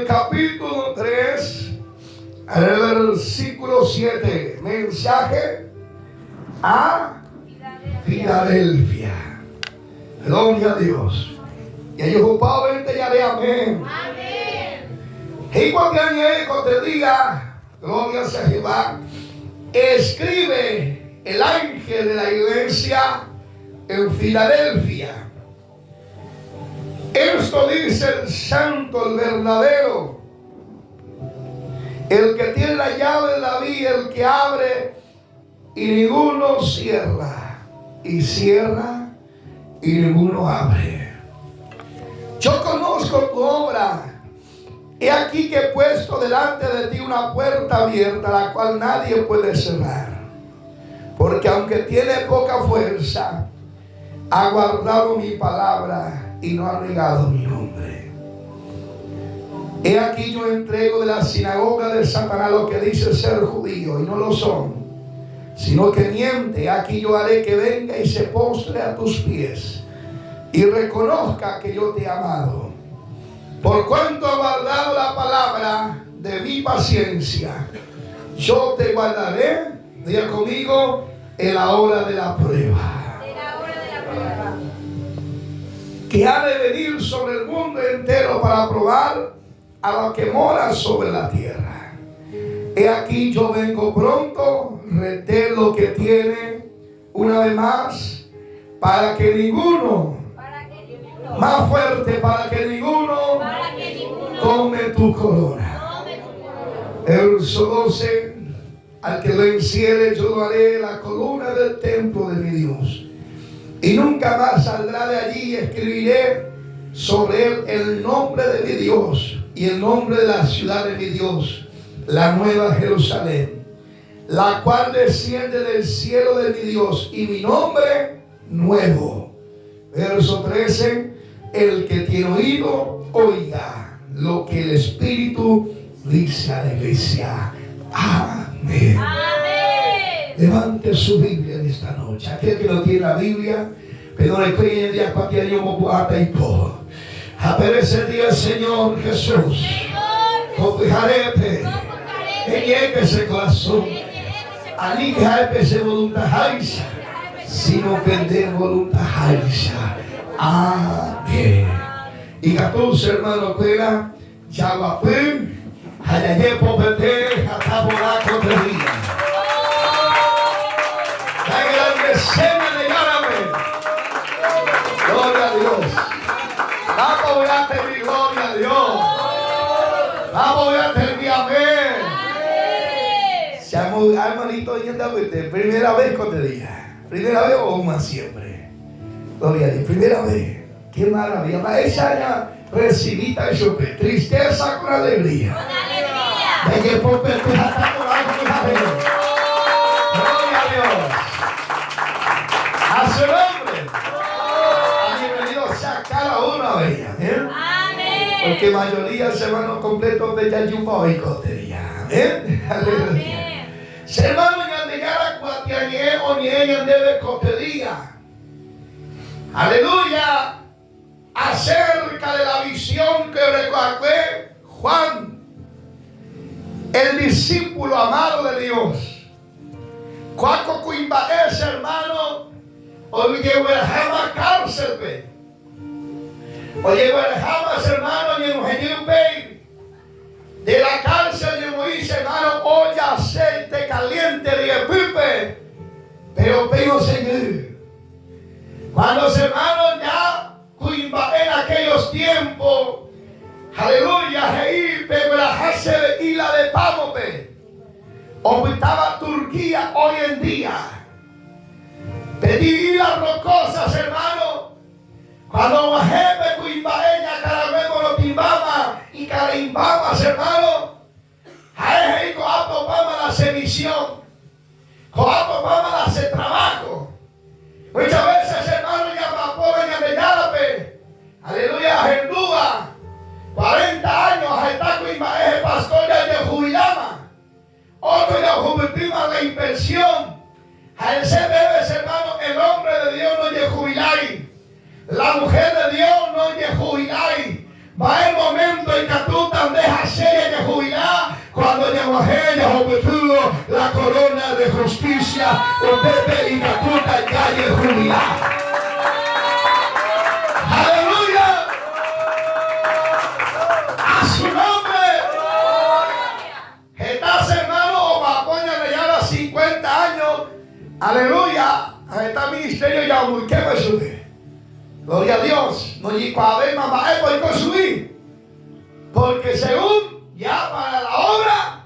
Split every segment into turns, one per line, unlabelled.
Capítulo 3, el versículo 7. Mensaje a Filadelfia. Gloria a Dios. Y ellos ocupablemente ya de amén. Y cuando te diga, gloria a Jehová, escribe el ángel de la iglesia en Filadelfia. Esto dice el santo, el verdadero, el que tiene la llave de David, el que abre y ninguno cierra, y cierra y ninguno abre. Yo conozco tu obra. He aquí que he puesto delante de ti una puerta abierta, la cual nadie puede cerrar. Porque aunque tiene poca fuerza, ha guardado mi palabra y no ha negado mi nombre. He aquí yo entrego de la sinagoga de Satanás lo que dice ser judío y no lo son, sino que miente. He aquí yo haré que venga y se postre a tus pies y reconozca que yo te he amado. Por cuanto ha guardado la palabra de mi paciencia, yo te guardaré, diga conmigo, en la hora de la prueba. Que ha de venir sobre el mundo entero para probar a los que moran sobre la tierra. He aquí yo vengo pronto, reté lo que tiene una vez más, para que ninguno, más fuerte, para que ninguno tome tu corona. El verso 12, al que lo venciere yo lo haré la columna del templo de mi Dios. Y nunca más saldrá de allí. Escribiré sobre él el nombre de mi Dios y el nombre de la ciudad de mi Dios, la nueva Jerusalén, la cual desciende del cielo de mi Dios, y mi nombre nuevo. Verso 13, el que tiene oído, oiga lo que el Espíritu dice a la iglesia. Amén. Amén. Levante su Biblia en esta noche. Aquel que no tiene la Biblia, pero le cree en día cualquier año mopuata y todo. Aparece el día del Señor Jesús. Confijarete. En que se corazón. Ali que hay se voluntad haisa. Sino perder voluntad haisa. Amén. Y 14 hermanos cuela. Yaguapén. Hayaye popete. Jatabolá contrería. La grande escena de Árabe. Gloria a Dios. Vamos a tener gloria a Dios. Vamos a tener amén. Seamos hermanitos y andavete. Primera vez con te diga. Primera vez o más siempre. Gloria a Dios. Primera vez. Qué maravilla. La esa ya recibita eso. Tristeza con alegría. Con alegría. De que por festejar con algo que hacer. Gloria a Dios. A su nombre. Bienvenido sea cada uno de ellas. Amén. Porque mayoría se van los completos de Yayupa y Cotería. Amén. Aleluya. Se hermano en Andegara Cuatiañe o Nieñan debe Cotería. Aleluya. Acerca de la visión que recordé Juan, el discípulo amado de Dios. Cuaco Cuimba es hermano. Oye, Werhama cárcel, oye, Werhama hermano, y Eugenio Bey, de la cárcel de Moisés, hermano, oye, aceite caliente de pipe, pero peor Señor. Cuando los hermanos ya, Cuimba en aquellos tiempos, aleluya, Heí, Bebrajase de Isla de Pamope, orbitaba Turquía hoy en día. Pedí las rocosas, hermano. Cuando Majebe, Cuimbaeña, Caramelo, lo timbaba y carimbabas, hermano. Jaeje y Coapo, Pama, la semisión. Coapo, Pama, la se trabajo. Muchas veces, hermano, ya Papola, ya de Yarape. Aleluya, Gendúa. 40 años, Jaetá, Cuimbaeje, pastor ya de Jubilama. Otro ya Jubiltima, la inversión. A ese debes, hermano, el hombre de Dios no es jubilai. La mujer de Dios no es jubilai. Va el momento en que tú te dejas ya obtuvo la corona de justicia. Usted y Catuta ya es jubilado. Aleluya. A su nombre. Estás hermano o mapoña ya a 50 años. Aleluya. Está ministerio ya muy que me sube. Gloria a Dios. No llegó a ver mamá, voy a subir. Porque según ya para la obra,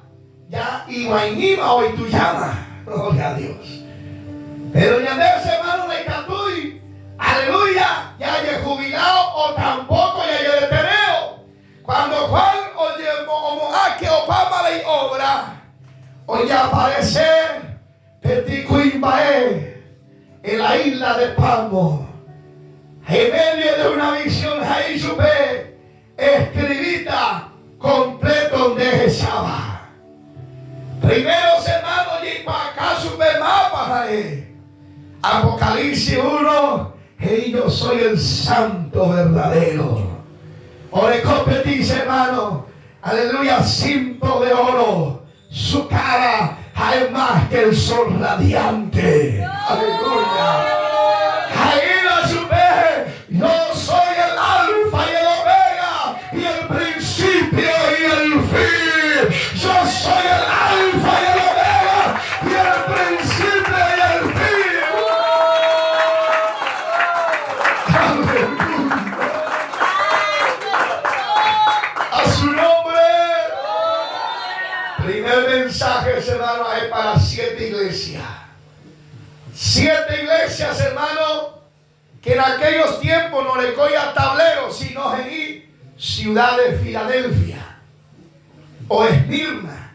ya Ibainima hoy tú llamas. Gloria a Dios. Pero ya de ese hermano de Catuy, aleluya, ya haya jubilado o tampoco ya haya detenido. Cuando Juan oye que Obama le obra, hoy aparece Peticuimbae en la isla de Palmo. En medio de una visión ahí supe escribita completo de Shabbat. Primero hermanos y para acá supe mapa Apocalipsis 1 y yo soy el santo verdadero. Orecope dice hermano, aleluya, cinto de oro, su cara es más que el sol radiante. Aleluya. Ahí la supe, yo soy el alfa y el omega y el principio y el fin. Yo soy el alfa y el omega y el principio y el fin. Aleluya. A su nombre. Primer mensaje, hermano, es para 7 iglesias. 7 iglesias, hermano, que en aquellos tiempos no le cogía tablero, sino en ciudad de Filadelfia o Esmirna.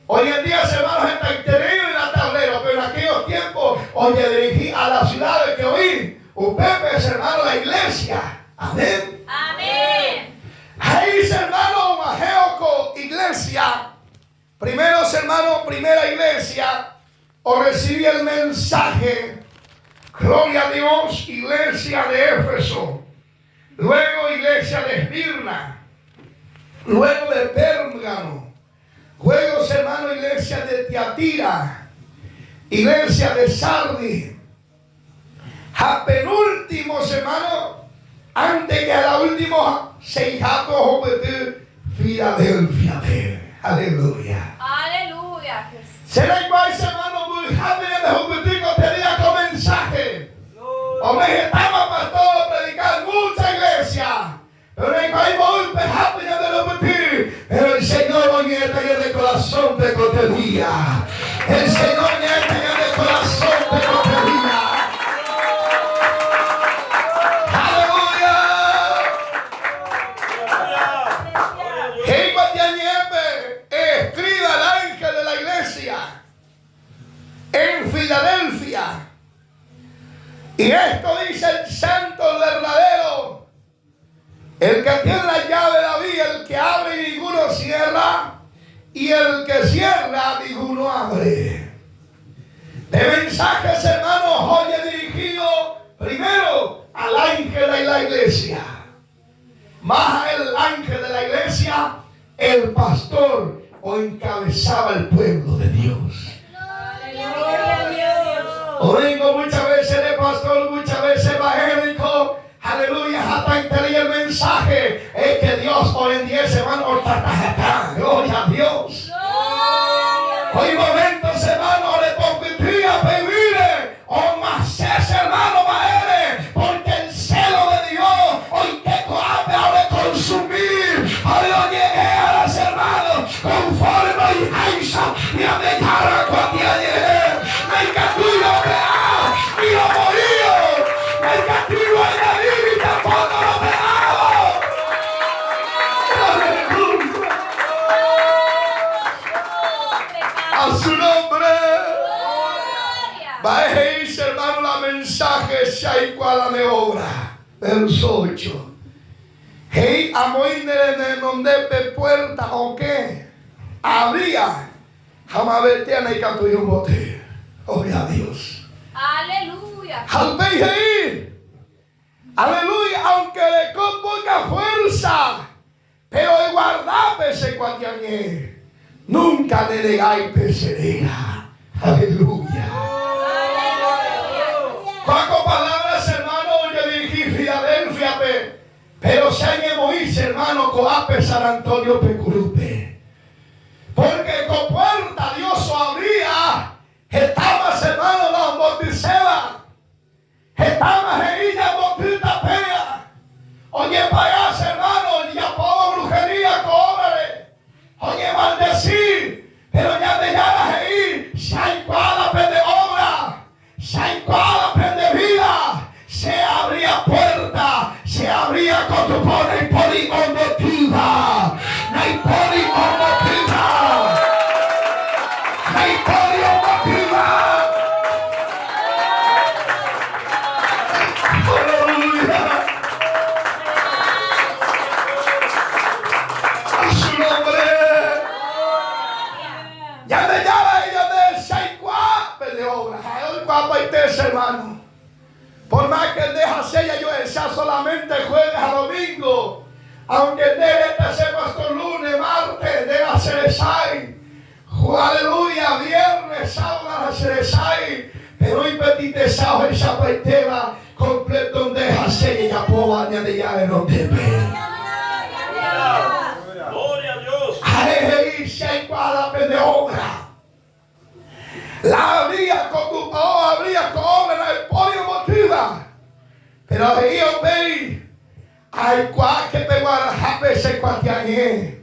Hoy en día, hermanos, está interior en la tablero, pero en aquellos tiempos, oye, dirigí a las ciudades que oí. Upepe es, hermano, la iglesia. Amén.
Amén.
Ahí, hermano, Majeoco, iglesia. Primero, hermano, primera iglesia, o recibí el mensaje. Gloria a Dios, iglesia de Éfeso. Luego iglesia de Esmirna. Luego de Pérgamo. Luego, hermano, iglesia de Tiatira. Iglesia de Sardis. A penúltimos, hermano, antes que a la última, se hizo Filadelfia. Aleluya.
Aleluya.
Será igual, hermano, muy rápido de Jupitico tenía como mensaje. Hombre, estaba pastor predicar mucha iglesia. Pero en el golpe rápido de Jupitico. Pero el Señor hoy está de corazón de cotería. El Señor está de corazón de cotería. Aleluya. Escriba al ángel de la iglesia en Filadelfia. Y esto dice el santo verdadero, el que tiene la llave de la vida, el que abre y ninguno cierra, y el que cierra ninguno abre. De mensajes, hermanos, hoy he dirigido primero al ángel de la iglesia. Más el ángel de la iglesia, el pastor o encabezaba el pueblo de Dios. O vengo muchas veces de pastor, muchas veces evangélico. Aleluya, hasta entendí el mensaje. Es que Dios hoy en día se van a gloria a Dios. Hoy momentos, hermano, le permitía vivir o más ese hermano maere, porque el celo de Dios hoy que coape ahora consumir. Hoy llegué a las hermanos conforme y Aisha y a dejar a cualquier me encatuyo real y lo morío me encatuyo en la vida y tampoco lo pegado. A su nombre. Va a decir, hermano, la mensaje sea igual a mi obra. Verso 8. Hey, amoine de donde de puerta o qué habría jamás vete a ne canto un bote. Gloria a Dios.
Aleluya.
Al ahí. Aleluya, aunque le con poca fuerza, pero el guardape se cuatiañé. Nunca le negáis persevera. Aleluya. Cuatro palabras, hermano, yo dirigí Filadelfia, pero se han moverse, hermano, Coape, San Antonio, Pecurupe. Porque con puerta Dios o abría, estamos, hermano, los bautizaban. Estamos en ella, bautista pega. Oye, pagas, hermano, ya pongo brujería, cóbrale. Oye, maldecir, pero ya de llamas ahí, se hay cuadra de obra, se hay cuadra de vida, se abría puerta, se abría con tu poli motiva, no hay poli motiva, no hay poli motiva. Aleluya. A su nombre. Ya me llama ellos del 6 de obra. El cuapa y tres hermanos. Por más que él deja sella, yo sea solamente jueves a domingo. Aunque el de este se pasó lunes, martes, de la Ceresay. Aleluya, viernes, sábado a la Ceresay. Pero hoy petite sao el chapaiteba completo donde deja sella ya puedo de ya de donde ve.
Gloria a Dios.
Ahí se hay cuadra de obra. La habría con tu habría con obra en el podio motiva. Pero ahí os veis, hay cual que te guarda veces cuatiañé,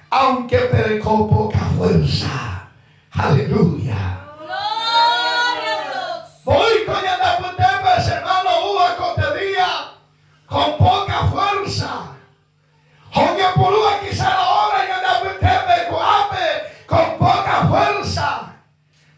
aunque perco poca fuerza. Aleluya. Voy con anda putepas, hermano, uva cotería, con poca fuerza. Oye, por uva quizá la obra y anda putepas, con poca fuerza.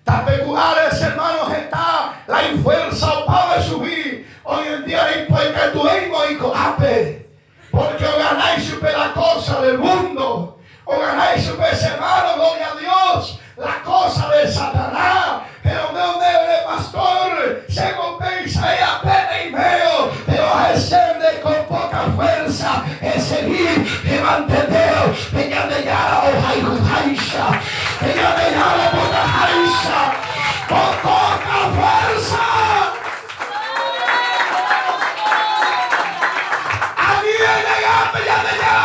Tapeculares, hermanos, está la fuerza para subir. Hoy en día hay que tuvimos y coape. Porque os ganáis super la cosa del mundo. Os ganáis super, hermano, gloria a Dios, la cosa de Satanás. Pero de pastor, se compensa ahí apenas y medio. Pero ascende con poca fuerza. Es seguir y mantener. Venga de ya, o jaijujaisha. Venga de ya, o potajaisha. Con poca fuerza. A mí me negaste ya de ya.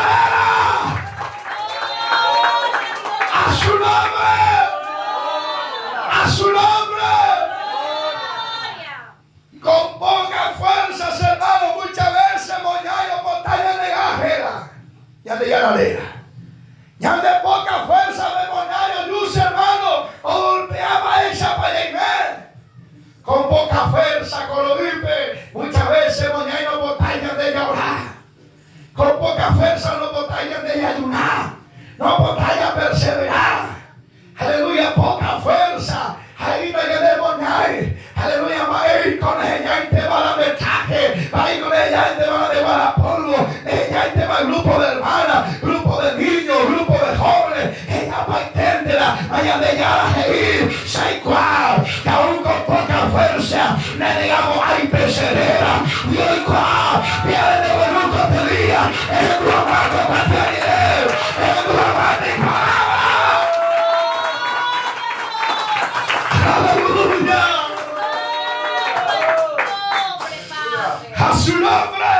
A su nombre. A su nombre. Con poca fuerza, hermano, muchas veces moñayo portalla de gajera. Ya de llanadera. Ya de poca fuerza de moñayo, luz, hermano, o golpeaba esa para llegar. Con poca fuerza, con lo vipe, muchas veces moñayo portalla de llorar. Con poca fuerza no portalla de ayunar. No portalla perseverar. Aleluya, poca fuerza. Ahí no hay que demoniar. Aleluya, maíz con ella y te va a mensaje. Ahí con ella y te va a llevar a polvo. Ella y te va al grupo de hermanas, grupo de niños, grupo de jóvenes. Ella va a entenderla. Vaya de ella a seguir. Sé cuál. Que aún con poca fuerza le digamos, ay, persevera. Y hoy cuál. Viene de buen grupo de día. El grupo de ayer. El grupo de palabra. Aleluya. A su nombre.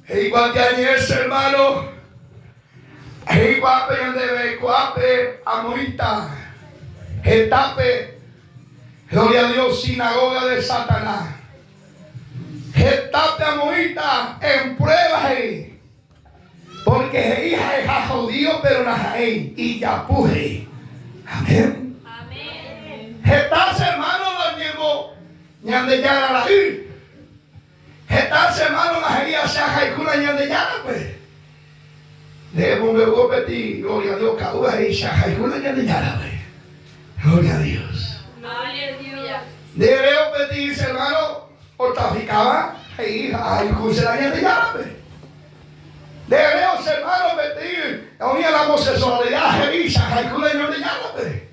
E igual que añes, hermano. E igual que de Coape, Amoita, Getape, gloria a Dios, sinagoga de Satanás. Getape, Amoita, en pruebas ahí. Porque hija es judío, pero no es y ya puje. Amén. Estas hermanos los llevó ñande ya a la ir. Estas hermanos las hería se ajaicula ñande ya pues. Debo me voy a pedir, gloria a Dios, cada uno ahí se ajaicula ñande ya pues. Gloria a Dios.
Aleluya.
Debo pedir, hermano, hortaficaba ahí ajaicula ñande ya pues. Debemos, hermano, pedir, oye la homosexualidad, ahí se ajaicula ñande ya pues.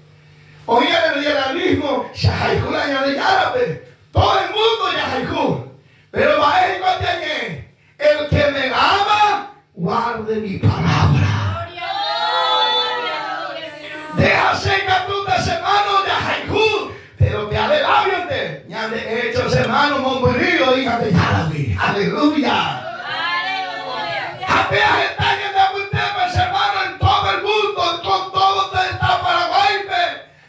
Oye, el liberalismo, Shahaikula de Yarabe, todo el mundo Yahaikú. Pero va a el que me ama, guarde mi palabra. los hermanos Monburillo digan de Yarabi. Aleluya. Apenas están en mis hermanos en todo el mundo, con todo donde está Paraguay.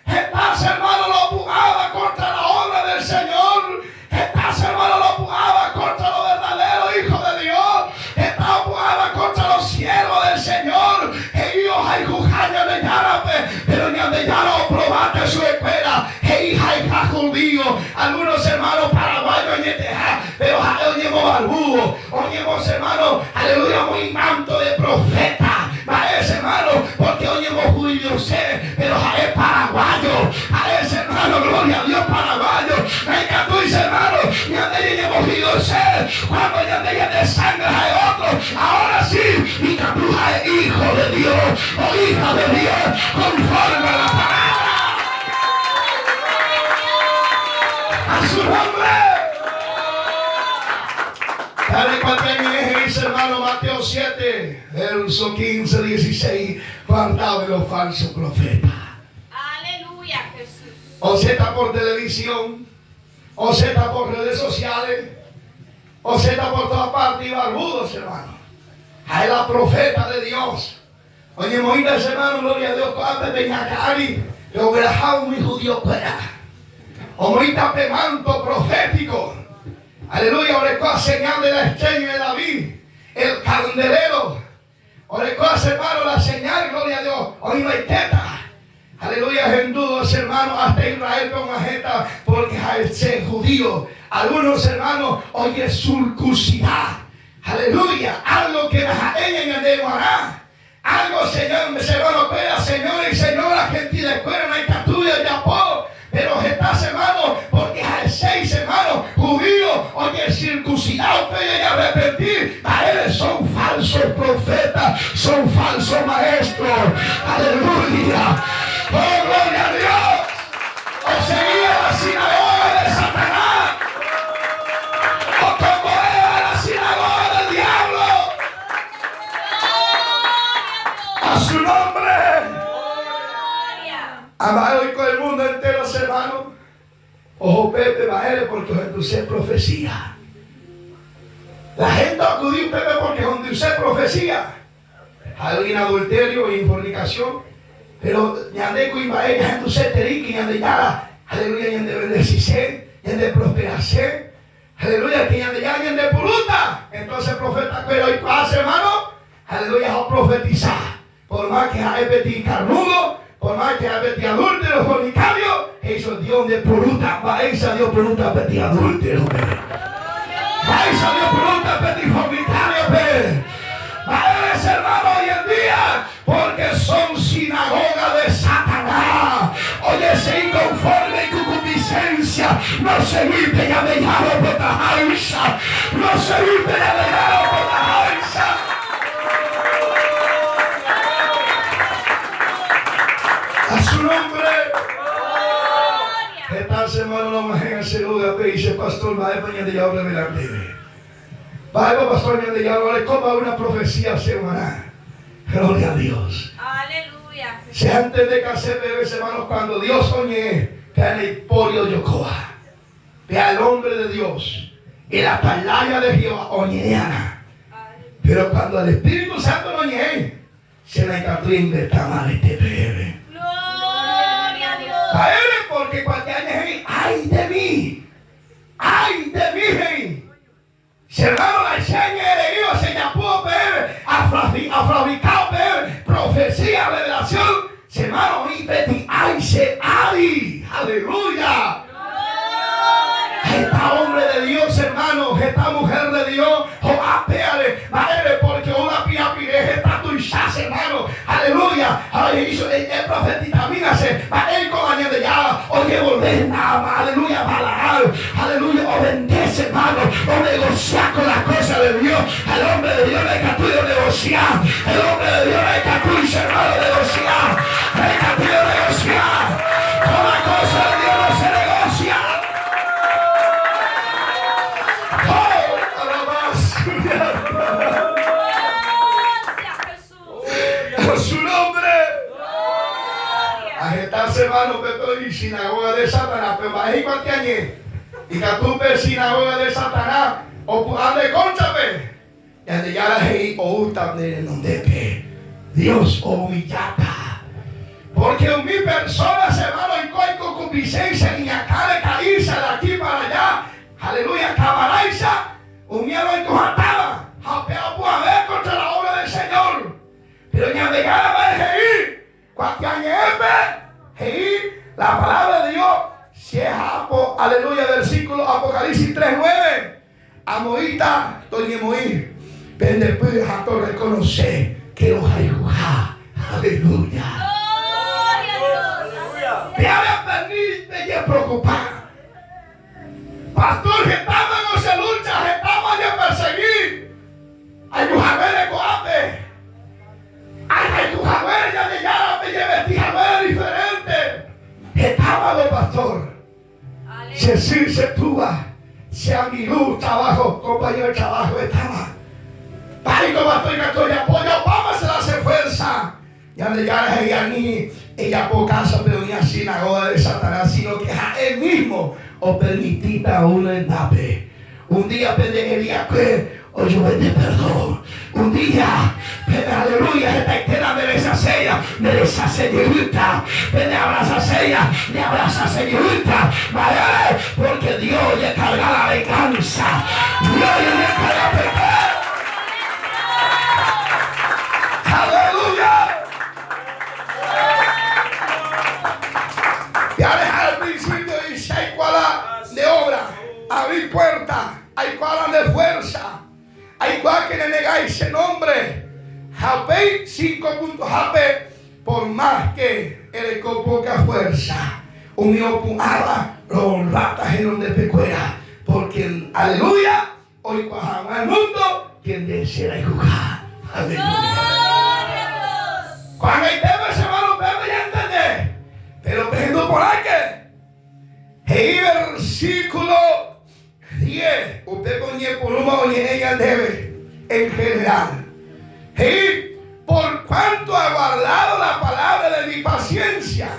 Estás, hermano, lo pujaba contra la obra del Señor. Estás, hermano, lo pujaba contra los verdaderos hijos de Dios. Estás pujaba contra los siervos del Señor. Ellos hay jujaña de Yarabe, pero ni de Yarabe probate su escuela. Hey, hay judío. Algunos hermanos paraguayos, pero oñemos barbudo. Oñemos, hermano, aleluya, muy manto de profeta. A ese hermano, porque oñemos judío, pero es paraguayo. A ese hermano, gloria a Dios, paraguayo. Me encantó ese hermano. Y a ella hemos ido ser. Cuando ya de ella de sangre hay otro. Ahora sí, y Capruja es hijo de Dios o hija de Dios, conforme a la palabra. A su nombre. ¿Sabe cuánto es ese hermano? Mateo 7, verso 15, 16. Guardado de los falsos profetas.
Aleluya, Jesús.
O sea, está por televisión, o sea, está por redes sociales, o sea, está por todas partes y barbudos, hermano. Hay la profeta de Dios. Oye, Moisés, hermano, gloria a Dios, cuando venía Cari, lo grajaba muy judío fuera. O Moisés, manto profético. Aleluya, orecó señal de la estrella de David, el candelero. Orecó, hermano, la señal, gloria a Dios. Hoy no hay teta. Aleluya, gendudos, hermanos, hasta Israel con majeta, porque al ser judío, algunos hermanos, oye, circuncidad. Aleluya, algo que ella en el hará. Algo, Señor, hermano, cuida, Señor y Señora, gentil de escuela, no hay captura de apodo. Pero estás, hermano, porque al 6, hermano, judíos, oye, circuncidados, pero y arrepentir. A ellos son falsos profetas, son falsos maestros. Aleluya. Oh, gloria a Dios. O seguía la sinagoga de Satanás, o como era la sinagoga del diablo. A su nombre. Amado y con el mundo entero, hermano. Ojo, Pepe, bajere, porque donde usted profecía. La gente acudió a Pepe porque donde usted profecía. Hay adulterio y fornicación. Pero ñandeco y baile, gente usted terique, ñande yara. Aleluya, ñande bendecirse, ñande prosperarse. Aleluya, que ñande ya, ñande puluta. Entonces, profeta, pero hoy pasa, hermano. Aleluya, a profetizar. Por más que hay petit carnudo. Por más que hay petit adúltero, fornicario, eso es Dios de poluta. Esa Dios poluta petit adúltero. Esa Dios poluta petit fornicario. Padres, hermanos, hoy en día, porque son sinagoga de Satanás. Oye, se inconforme y concupiscencia. No se vive ya de llano por la alza. No se vive ya de llano por la alza. A su nombre. Esta semana no me en ese lugar que dice pastor, va a español de ahora revelarte. Va a pastor de ahora le coma una profecía semanal. Gloria a Dios.
Aleluya.
Se antes de que hacer bebés, hermanos, cuando Dios soñé que en el polio Yocoa, ve al hombre de Dios y la palabra de Jehová oñeana. Pero cuando el Espíritu Santo lo oñé, se me encantó inventar este bebé. A él, porque cualquier año, ay de mí, si hermano la enseña elegido, se ya pudo ver, afroamericano ver, profecía, revelación, si hermano, y Betty, ay, se ay, aleluya. Esta hombre de Dios, hermano, esta mujer de Dios, o apéale, madre, porque una pia pire, esta tuya, hermano, aleluya. El profetita, mírase, a él con año de ya, oye, volver nada, aleluya, balaar, aleluya, o bendice, hermano, o negociar con las cosas de Dios. El hombre de Dios le captura negociar, el hombre de Dios le captura, hermano, negociar, le captura negociar, con la cosa de Dios no se negocia. Por su nombre. Agitarse, hermano, Pepe y sinagoga de Satanás. Pero ahí cualquier año. Y que tú ves sinagoga de Satanás. O ande conchape. Y ande ya la hei o utande donde pe. Dios o humillata. Porque en mi persona se va a ir con concupiscencia ni acá de caerse de aquí para allá. Aleluya, cabalaisa. Un miedo en tu ataba. Japea por haber contra la obra del Señor. Pero ya de cada vez heí. Cuando heí la palabra de Dios. Si es aleluya, versículo Apocalipsis 3:9. Amoita, Toñe Moí. Pero después a todos reconocer que los hay jugado. Aleluya. Te había perdido, te he preocupado. Pastor, que estamos en esa lucha, que estamos a perseguir. Hay un jaber de coate. Hay un jaber ya de Yara, me lleve este jaber diferente. Estaba los pastor. Se tuva. Se amigó trabajo, compañero de trabajo estaba. Ay, como estoy que estoy apoyo, vamos a se la hace fuerza. Ya de Yara, ella por casa, pero ni a sinagoga de Satanás, sino que a él mismo o permitita una endape. Un día pedirá que o yo te perdón. Un día, aleluya, esta entera de esa señorita, me abraza sella, me abraza señorita, vale, porque Dios le carga la venganza, Dios le carga el pecado. Aleluya. Y al principio dice, hay cual de obra, abrir puertas, hay cual de fuerza. Hay cual que le negáis ese nombre. Japé 5 puntos. Japé por más que él con poca fuerza. Unió con ala, ratas en donde pecuera. Porque aleluya, hoy cuajamos al mundo, quien desea y jugar. Aleluya. Cuando hay temas, hermano, pero ya entendé. Pero prendo por aquí. Y versículo 10, usted conoce por uno y ella debe en general. Y por cuanto ha guardado la palabra de mi paciencia,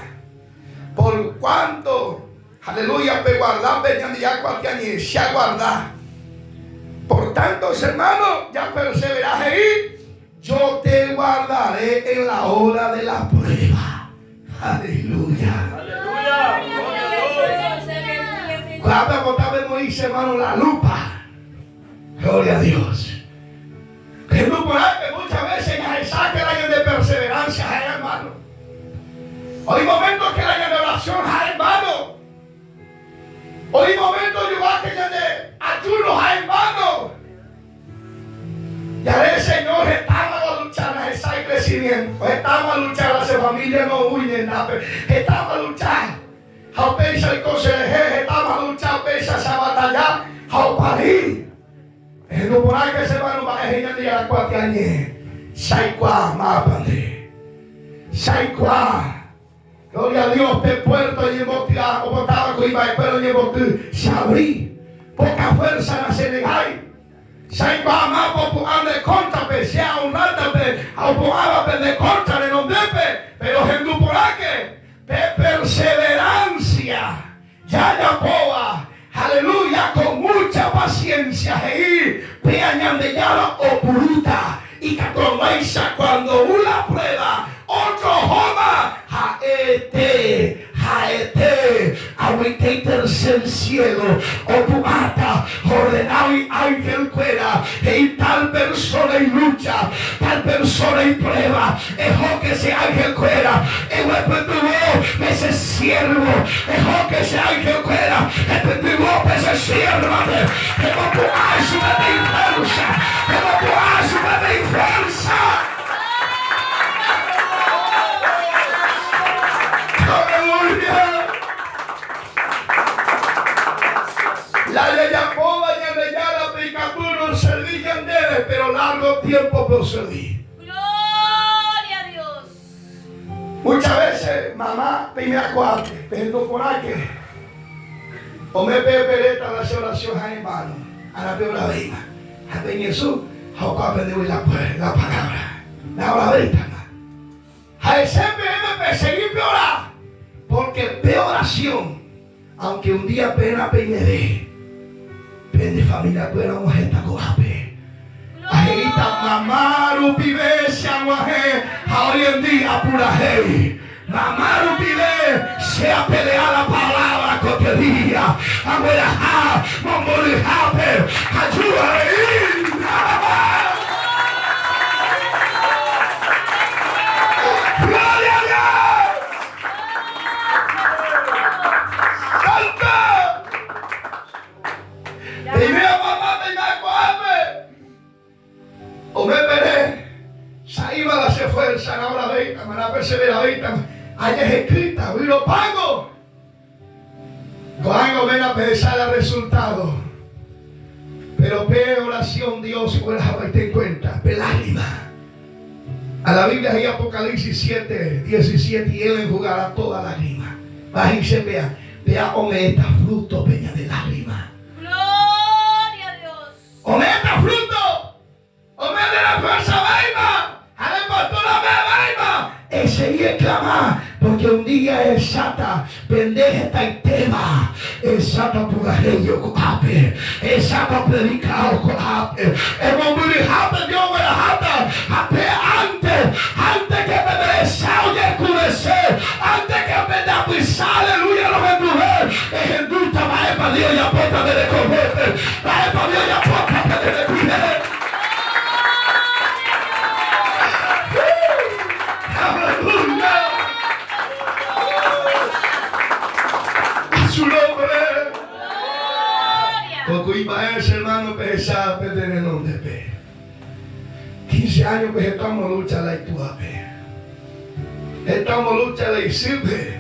por cuanto, aleluya, pe guardar, ya cualquier año, se ha guardado. Por tanto, hermano, ya perseverás ahí, yo te guardaré en la hora de la prueba. Aleluya.
Aleluya.
Cuando contamos dice, hermano, la lupa. Gloria a Dios. Que no por ahí que muchas veces ya se saca el año de perseverancia, hermano. Hay momentos que el año de oración, hermano. Hay momentos que ya de ayuno, hermano. Ya el Señor estaba a luchar a ese crecimiento. Estaba a luchar a esa familia, no huyen, estaba a luchar. How pensa el consejo, estamos a luchar, pensa a batallar, how parir. Es no por ahí que se van a ella de la cuatro años. Saikwa, mapande. Saikwa. Gloria a Dios, de puerto y en botia, como estaba con Ibai, pero en botia se abrí. Poca fuerza en Senegal. Saikwa, mapo, ande contra, sea un rata, au de contra, de nombre, pero en tu por ahí de perseverancia, ya boa, aleluya, con mucha paciencia, y peñan de yara o puruta, y que tomáis cuando una prueba, otro joma, jaete, aguite tercer cielo, o tu ata, ordenado y ángel fuera, y tal persona y lucha, tal persona y prueba, es que ese ángel fuera, y después tuvo ese siervo, es que ese ángel fuera, después tuvo ese siervo, que no puedas subir fuerza, que no puedas subir fuerza. La ley Jacoba y de la pecadura servían debe, pero largo tiempo procedí.
Gloria a Dios.
Muchas veces, mamá, primera cuarta, pero por aquí, o me pereta las oraciones en vano, a la peor vida. A Jesús, a aprender la palabra, la hora de a siempre debe perseguir peorar, porque peor oración. aunque un día pena peñede, pende familia tuera un jeta coape. Ahita mamá rupibe sianguaje, hoy en día pura hey. Mamá rupibe sea pelear la palabra cotidiana. Abuela ha, mamori hape, ayuda ahí. Gloria a Dios. Santa. Y mira mamá me coape. O me veré. Saiba la se fuerza, no la veita, me la persevera veita. Allá es escrita, y lo pago. Cuando ven a pensar el resultado. Pero ve oración Dios, pues te en cuenta, ve lágrima. A la Biblia hay Apocalipsis 7, 17, y Él enjugará toda lágrima. Baja y se vea, ometa fruto, peña de lágrima.
Gloria a Dios.
Ometa fruto, ometa la fuerza, vaima. A la pastora me vaima. Ese y clama, porque un día es sata, pendeja está en tema, es sata por arreglo coape, es sata predicado coape, el momento de Dios me la jata, antes que me merezca y escurecer, antes que me da pisar, aleluya, los embrujos, es el dulce, va para Dios y aporta de recogerte, va para Dios y aporta de recogerte. Su nombre. Porque iba ese hermano pesado perder el nombre pe. 15 años que estamos lucha la tua pe. Estamos lucha la sirve.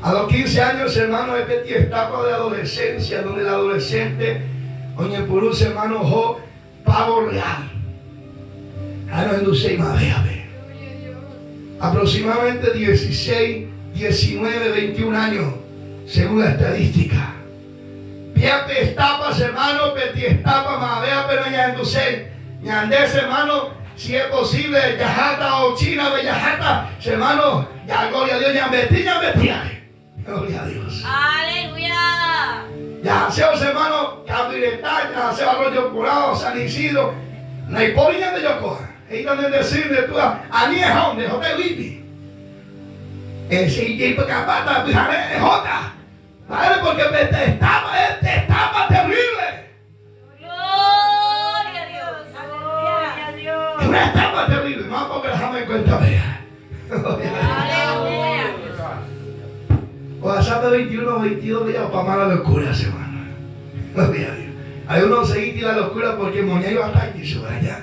A los 15 años hermano es esta etapa de adolescencia donde el adolescente oye por un hermano jo pavo real. A no induce más ve. Aproximadamente 16 19, 21 años, según la estadística. Fíjate, estapas, hermano, peti estapas, mavea, pero ya entonces, ñandés, hermano, si es posible, yajata o china, bellajata, hermano, ya gloria a Dios, ya metí, gloria a Dios.
Aleluya.
Ya seos, hermano, Cabiretá, ya se Arroyo Curado, San Isidro, no hay por de yo coja. Ahí donde decirle tú, a ni es donde, joder, vivi. Y porque aparte es jota. ¿Vale? Porque estaba terrible.
Gloria a Dios. Gloria a Dios.
Es una etapa terrible. Más porque déjame en cuenta, vea.
Aleluya.
O a sábado 21 22 días para mala locura, semana. Gloria a Dios. Hay unos seguidos y la locura porque moña iba a estar y se va allá.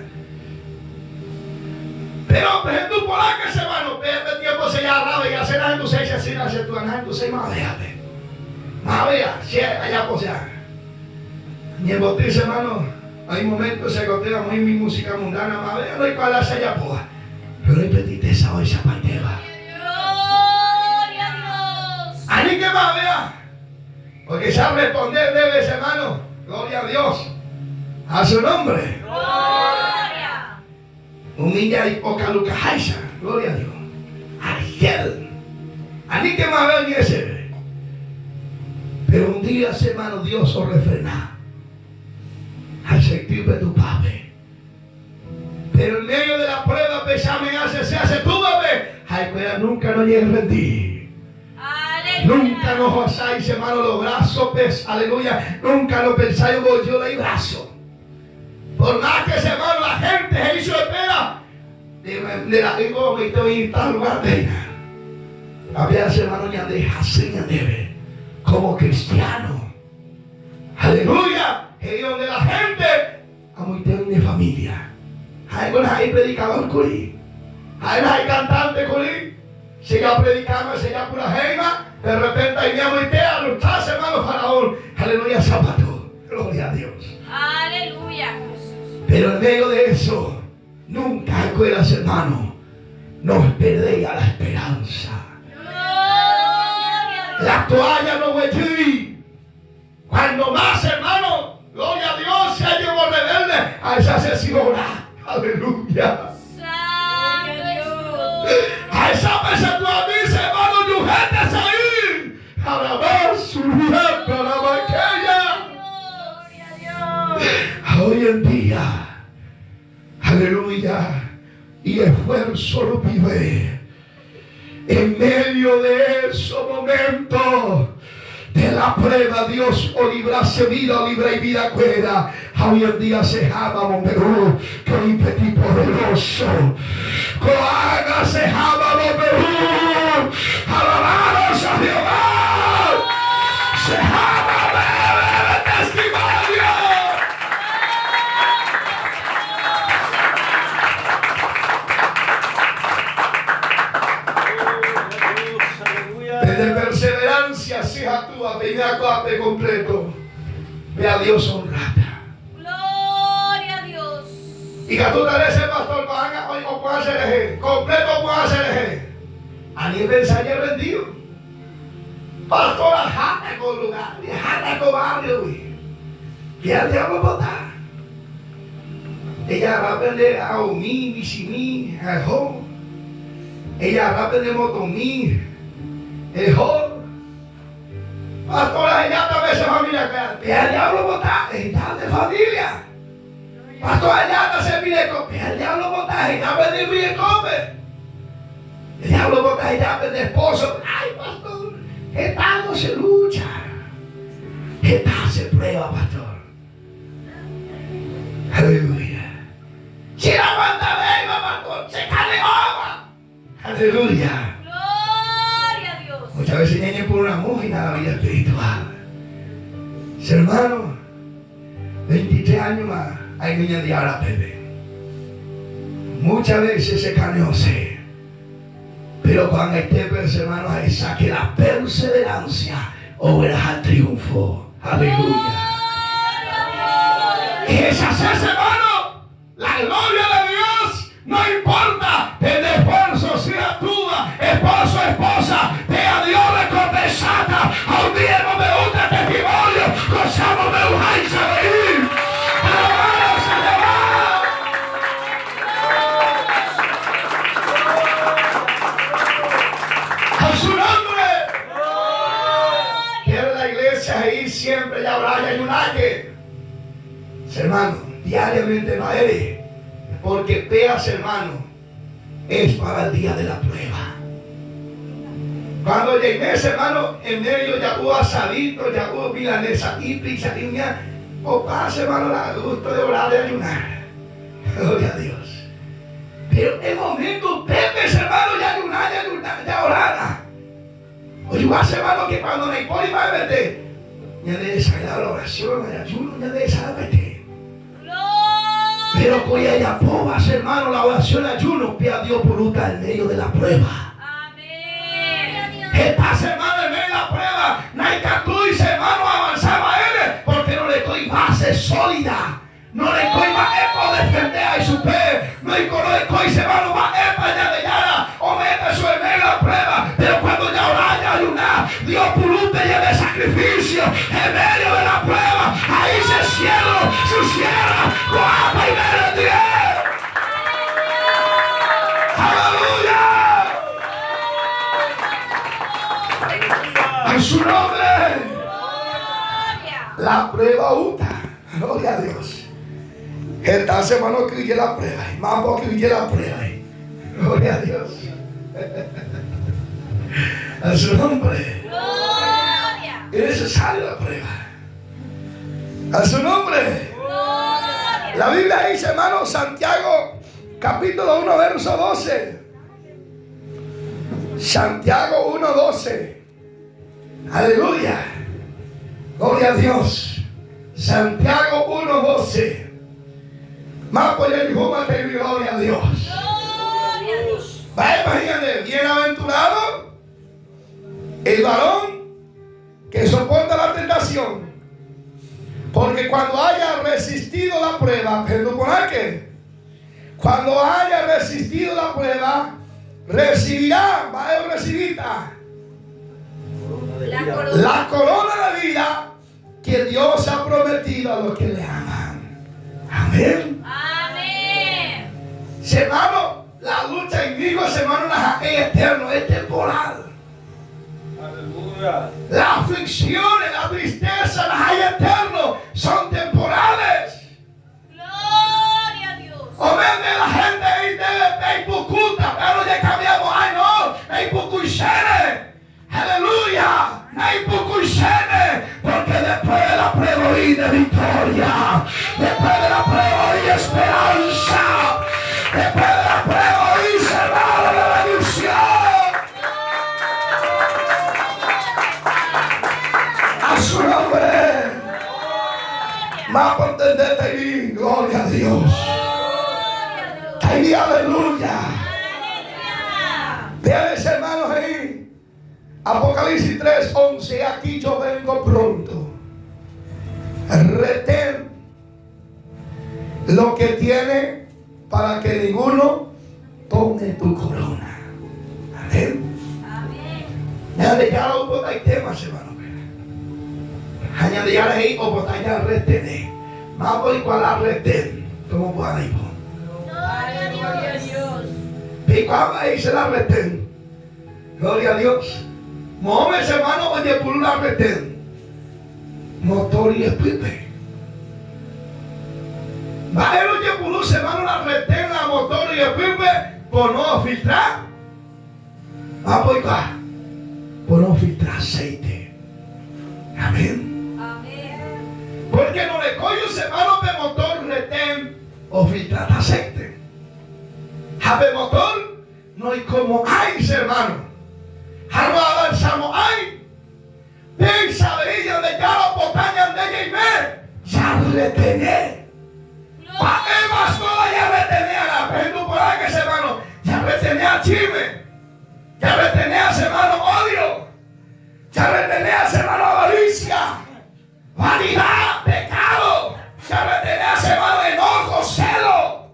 Pero, por ejemplo, por acá se van, este tiempo se llama y hacer la gente se hace la tu gente se más déjate. Más vea, si allá pues ya. Ni el botiz, hermano, hay momentos se gotea muy mi música mundana, más vea, no hay para hacer allá pues. Pero hay petiteza hoy esa parteva.
Gloria a Dios.
Ani que más vea. Porque sabe responder debes, hermano. Gloria a Dios. A su nombre.
Gloria.
Humilla y poca luca jaisa. Gloria a Dios. Argel. Ani que más vea ni ese. Pero un día, hermano, Dios os refrena. Al sentir de tu padre. Pero en medio de la prueba, pesame se hace tu bebé. Ay, pero nunca nos llegue a rendir. Nunca nos osáis, hermano, los brazos, pues, aleluya. Nunca lo pensáis, yo doy brazo. Por más que, hermano, la gente se hizo espera. De la digo, me estoy en tal lugar de ella. Había, hermano, ya de Jacinha debe. Como cristiano. Aleluya. Y donde la gente, a muy de familia. Hay predicador curi. Hay cantante curi. Siga predicando, siga pura geima. De repente hay mi idea, luchar, hermano Faraón. Aleluya, sábado. Gloria a Dios.
Aleluya.
Pero en medio de eso, nunca acuerdas, hermano, no perdéis la esperanza. La toalla no me di. Cuando más, hermano, gloria a Dios, se llevó rebelde a esa asesina. Aleluya. A esa persona dice, hermano, tu gente ahí. y esfuerzo lo vive. En medio de esos momentos de la prueba, Dios o librase vida o libra y vida queda. Hoy en día se llama Perú, que un petit poderoso. Coaga se llama Perú. Alabados a Jehová. Se llama bebe testimonio. Desde perseverancia sea tú a peñacoate completo. Ve a Dios honrada.
Gloria a Dios.
Y que tú te lees, pastor, o puedas hacer completo, puedas hacer a nivel ensayo rendido. Pastor, jata con lugar, jata con barrio, que al diablo botar. Ella va a aprender a omir, misimí, a jo. Ella va a aprender a motomir. Pastora, ella también se familia que el diablo bota, ella de familia. Pastora, ella se mire con el diablo bota, ella de mire come. El diablo bota, ella de esposo. Ay, pastor, esta no se lucha. Esta se prueba, pastor. Aleluya. Si la banda venga, pastor, se cae agua. Aleluya. Muchas veces vienen por una mujer a la vida espiritual. Hermano, 23 años más, hay niñas de ahora, Pepe. Muchas veces se caneose. Pero cuando esté, hermano, ahí saque la perseverancia, obras al triunfo. Aleluya. Y esas es, hermano, la gloria de Dios. No importa el esfuerzo, sea tú, esposo, esposa, a Dios recompensata. A un día no me gusta testimonio, gozamos de un año de ir. Alabados a Jehová. A su nombre. Quiero la iglesia ahí siempre, ya habrá, ya hay un año. Hermano, diariamente no eres, porque veas, hermano, es para el día de la prueba. Cuando llegué, hermano, en medio ya hubo asadito, ya hubo milanesa y pizza y o pase, hermano, la gusto de orar, de ayunar. Gloria a Dios. Pero en momento, ustedes, hermano, ya ayunar, ya orar. Oye, vas, hermano, que cuando me pone y va a meter, ya de esa la oración, el ayuno, ya de esa la meter. Pero con ella pobas, hermano, la oración, el ayuno, pide a Dios por usted en medio de la prueba. Esta semana en medio de la prueba, no hay que tú y hermano avanzaba a él, porque no le doy base sólida, no le doy más para defender a su fe, no le doy hermano más para allá de llana, o mete su en medio de la prueba, pero cuando ya oraya ayunar, Dios purute y de sacrificio, en medio de la prueba, ahí se cielo, su cielo, guapa y verde. Aleluya. En su nombre. La prueba uta. Gloria a Dios. Esta semana que huye la prueba. Y más porque huye la prueba. Gloria a Dios. En su nombre. Gloria. Es necesaria la prueba. En su nombre. Gloria. La Biblia dice, hermano, Santiago, capítulo 1, verso 12. Santiago 1, 12. Aleluya. Gloria a Dios. Santiago 1:12. Más por el hijo mate gloria a Dios.
Gloria a Dios.
Va, imagínate, bienaventurado el varón que soporta la tentación, porque cuando haya resistido la prueba, ¿por qué? Cuando haya resistido la prueba, recibirá, va a recibir la corona de vida que Dios ha prometido a los que le aman. Amén.
Amén.
Hermano, la lucha en vivo, hermano, es eterno, es temporal.
Aleluya.
Las aflicciones, la tristeza, las hay eterno, son temporales.
Gloria a Dios.
O vende la gente y te Apocalipsis 3:11. Aquí yo vengo pronto. Retén lo que tiene para que ninguno tome tu corona. Amén. Añade ya lo que hay temas, hermano. Añade ya ahí o botar ya retener. Más por igual a retén. ¿Cómo puedo ir?
Gloria a Dios.
Y cuando ahí se la retén. Gloria a Dios. Mohamed, hermano, oye, por la retén. Motor y espipe. Va a oye, por un hermano, la retén, la motor y espipe, por no filtrar. Va por igual. Por no filtrar aceite. Amén.
Amén.
Porque no le coge un hermano de motor, retén o filtrar aceite. A motor no hay como hay, hermano. Ahora avanzamos hay. Pensa de ella de ya la potaña de ella y ver. Ya retener. ¿Para qué más toda ya retener a la perdu por ahí que hermano? Ya retener a chisme. Ya retener a hermano odio. Ya retener a hermano avaricia. Vanidad, pecado. Ya retener a hermano enojo, celo.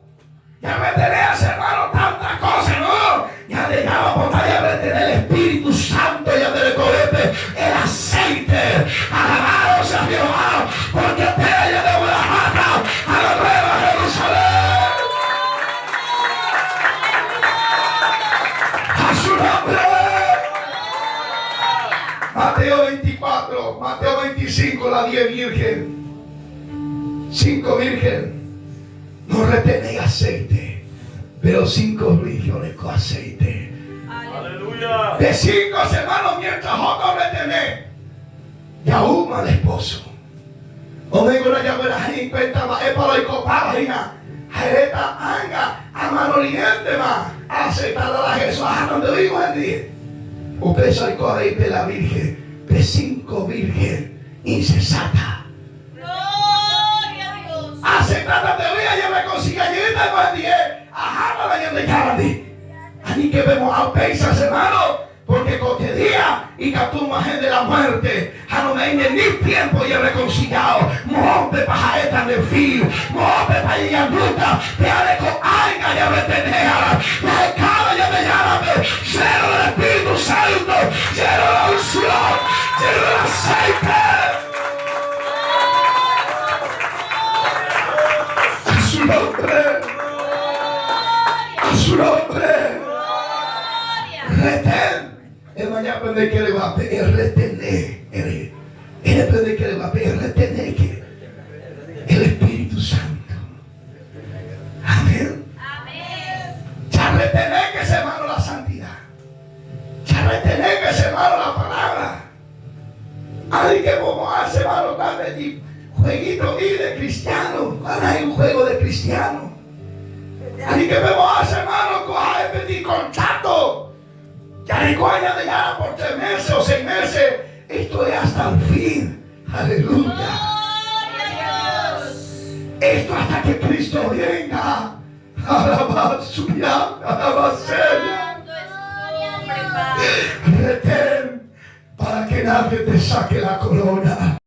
Ya retener a hermano tantas cosas, ¿no? Ya dejaba botar, ya retener el Espíritu Santo, ya te recogete el aceite. Alabado sea Jehová, porque te ya de una jata a la nueva Jerusalén. A su nombre. Mateo 24, Mateo 25, la 10 virgen. 5 virgen. No retenéis aceite, pero 5 ríos con aceite.
Aleluya.
De 5 hermanos, mientras otros retener, y aún al esposo. O vengo una llamada en cuenta más, es para el copadina. Jareta, anga, a mano oriente más. Aceptada la Jesús, a donde vivo el día. Usted salió ahí de la virgen, de 5 virgen, incesata. Aceptada teoría, ya me consigue allí de Guardié. Ajá, la ya de Yardi. Allí que vemos a pesas, hermano, porque cote día y catuma gente de la muerte. A no me ni tiempo ya reconciliado. Monte pajaeta de filo, monte para ir a ruta, te haré con alga ya me tenea. La escala ya me llama, lleno del Espíritu Santo, lleno de la unción, lleno del aceite. A su nombre, a su nombre. Retén. El mañana aprende que le va a pedir retener. Él aprende que le va a pedir retener que el Espíritu Santo. Amén. Ya retener que se hermano la santidad. Ya retener que se hermano la palabra. Así que vamos a hacer hermano de jueguito y de cristiano. Cuando hay un juego de cristiano. Así que vamos a hacer hermano coja de pedir contrato. Ya recuerda de ya por 3 meses o 6 meses. Esto es hasta el fin. Aleluya. Esto hasta que Cristo venga. Alabanza, alabanza. Retén para que nadie te saque la corona.